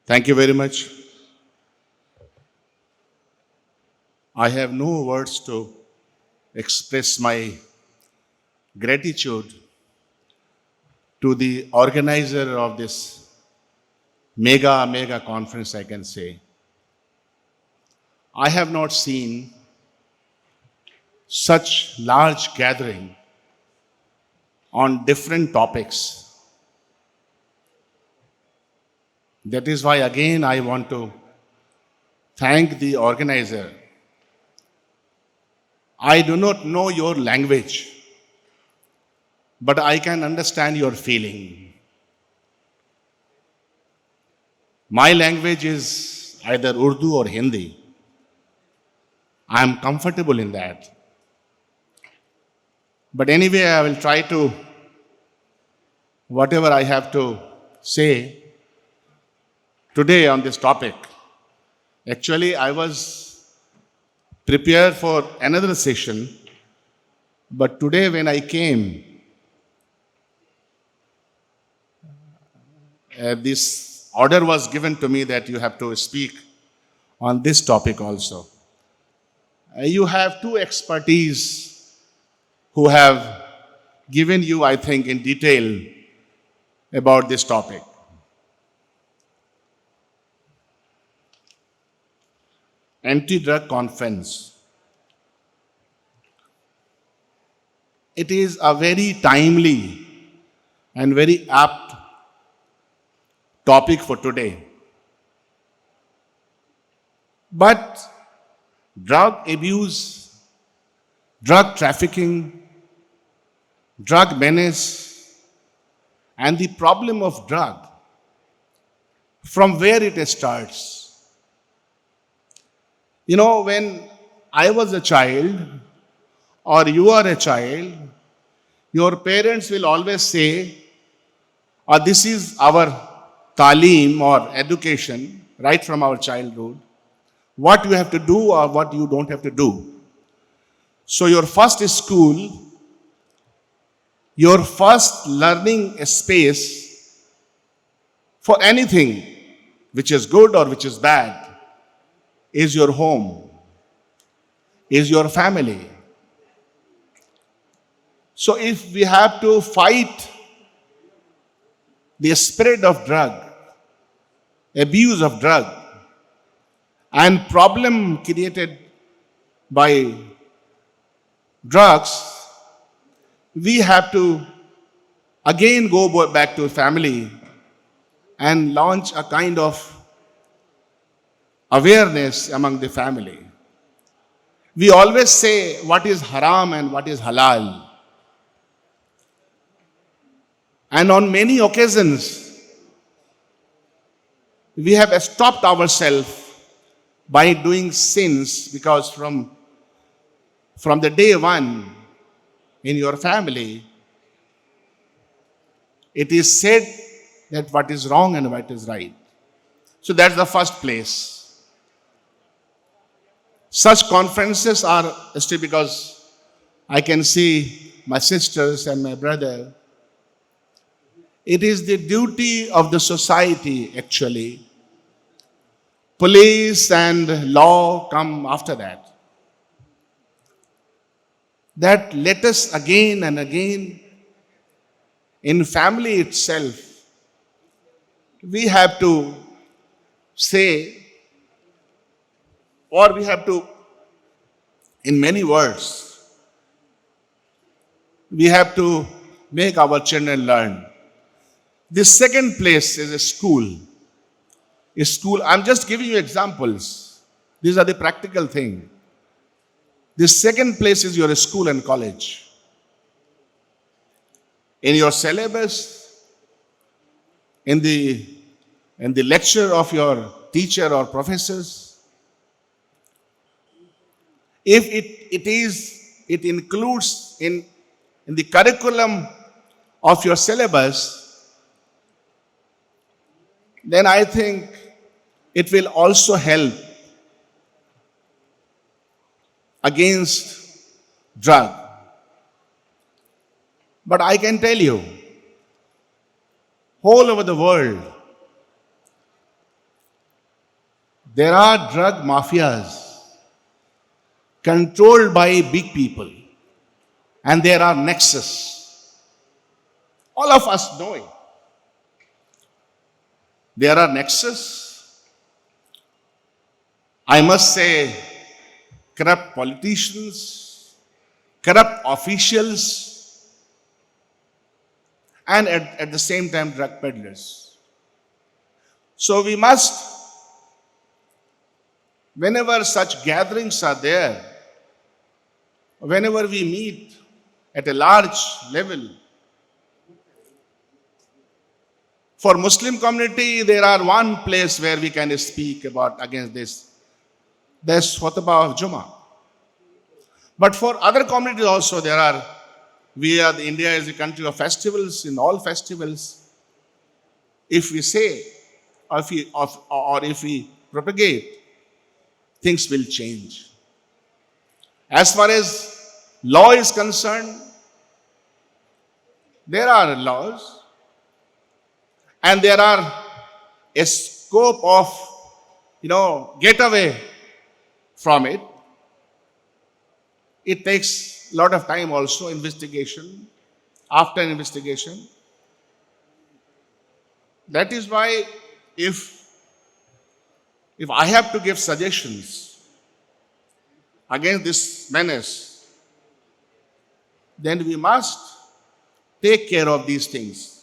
Thank you very much. I have no words to express my gratitude to the organizer of this mega conference, I can say. I have not seen such large gathering on different topics. That is why again I want to thank the organizer. I do not know your language, but I can understand your feeling. My language is either Urdu or Hindi. I am comfortable in that. But anyway, I will try to, whatever I have to say today on this topic. Actually, I was prepared for another session, but today when I came, this order was given to me that you have to speak on this topic also. You have two expertise who have given you, I think, in detail about this topic. Anti-drug conference. It is a very timely and very apt topic for today. But drug abuse, drug trafficking, drug menace, and the problem of drug, from where it starts. You know, when I was a child, or you are a child, your parents will always say, or this is our talim or education, right from our childhood, what you have to do or what you don't have to do. So your first school, your first learning space for anything which is good or which is bad is your home, is your family. So if we have to fight the spread of drug, abuse of drug, and problem created by drugs, we have to again go back to family and launch a kind of awareness among the family. We always say what is haram and what is halal. And on many occasions, we have stopped ourselves by doing sins because from the day one in your family, it is said that what is wrong and what is right. So that's the first place. Such conferences are still because I can see my sisters and my brother. It is the duty of the society actually. Police and law come after that. That let us again and again in family itself, we have to say, or we have to, in many words, we have to make our children learn. The second place is a school. A school, I'm just giving you examples. These are the practical things. The second place is your school and college. In your syllabus, in the lecture of your teacher or professors, if it includes in the curriculum of your syllabus, then I think it will also help against drug. But I can tell you, all over the world, There are drug mafias controlled by big people, and there are nexus. All of us know it. There are nexus. I must say, corrupt politicians, corrupt officials, and at the same time, drug peddlers. So we must, whenever such gatherings are there, whenever we meet at a large level, for Muslim community, there are one place where we can speak about against this. There's khutbah of Jummah. But for other communities also, India is a country of festivals. In all festivals, if we say, or if we propagate, things will change. As far as law is concerned, there are laws, and there are a scope of, get away from it. It takes a lot of time also, investigation, after investigation. That is why if I have to give suggestions against this menace, then we must take care of these things.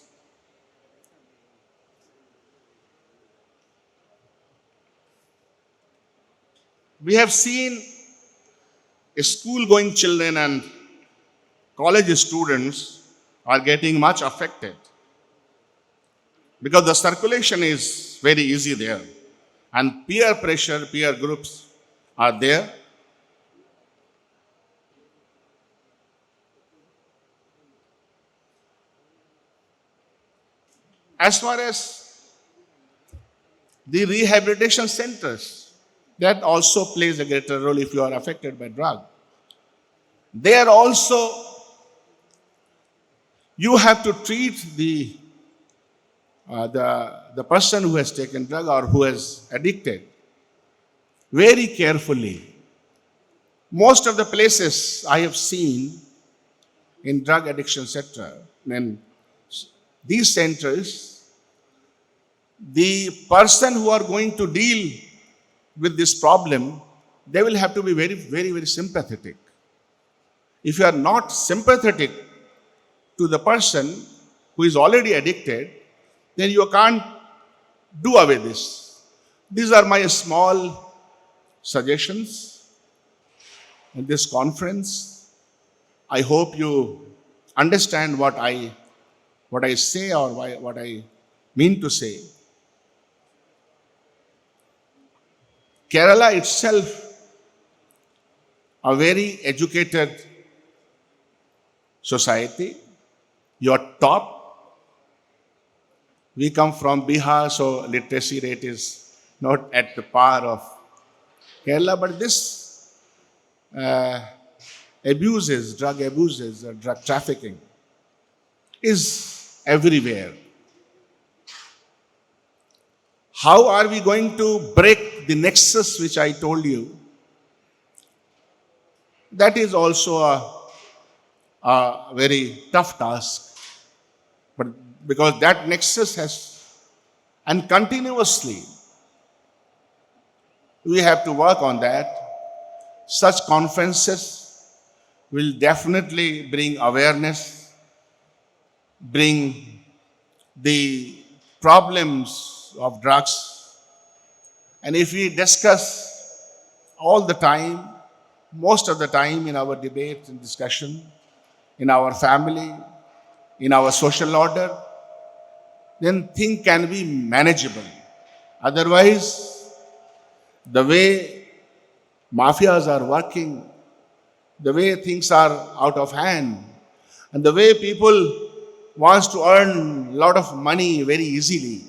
We have seen school-going children and college students are getting much affected because the circulation is very easy there, and peer pressure, peer groups are there. As far as the rehabilitation centers, that also plays a greater role if you are affected by drug. There also, you have to treat the person who has taken drug or who is addicted very carefully. Most of the places I have seen in drug addiction sector, in these centers, the person who are going to deal with this problem, they will have to be very, very, very sympathetic. If you are not sympathetic to the person who is already addicted, then you can't do away this. These are my small suggestions in this conference. I hope you understand what I say or what I mean to say. Kerala itself, a very educated society. You're top. We come from Bihar, so literacy rate is not at the par of Kerala, but this drug abuses, drug trafficking is everywhere. How are we going to break the nexus which I told you? That is also a very tough task. But because that nexus has, and continuously, we have to work on that. Such conferences will definitely bring awareness, bring the problems of drugs. And if we discuss all the time, most of the time in our debate and discussion, in our family, in our social order, then things can be manageable. Otherwise, the way mafias are working, the way things are out of hand, and the way people wants to earn a lot of money very easily,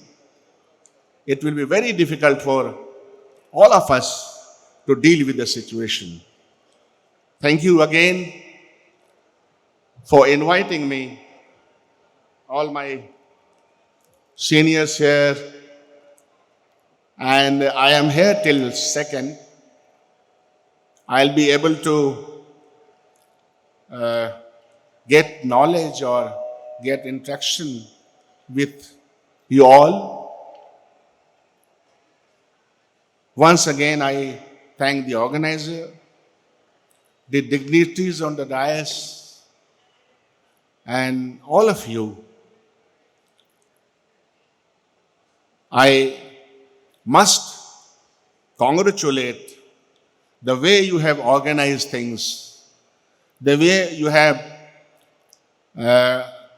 it will be very difficult for all of us to deal with the situation. Thank you again for inviting me, all my seniors here, and I am here till 2nd. I'll be able to get knowledge or get interaction with you all. Once again, I thank the organizer, the dignitaries on the dais, and all of you. I must congratulate the way you have organized things, the way you have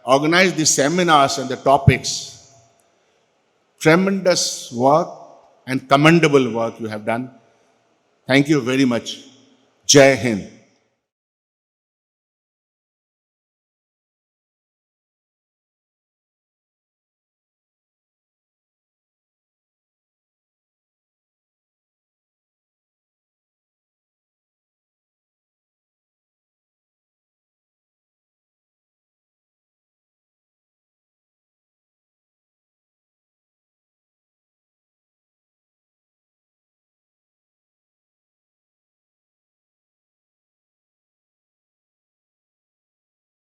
organized the seminars and the topics. Tremendous work and commendable work you have done. Thank you very much. Jai Hind.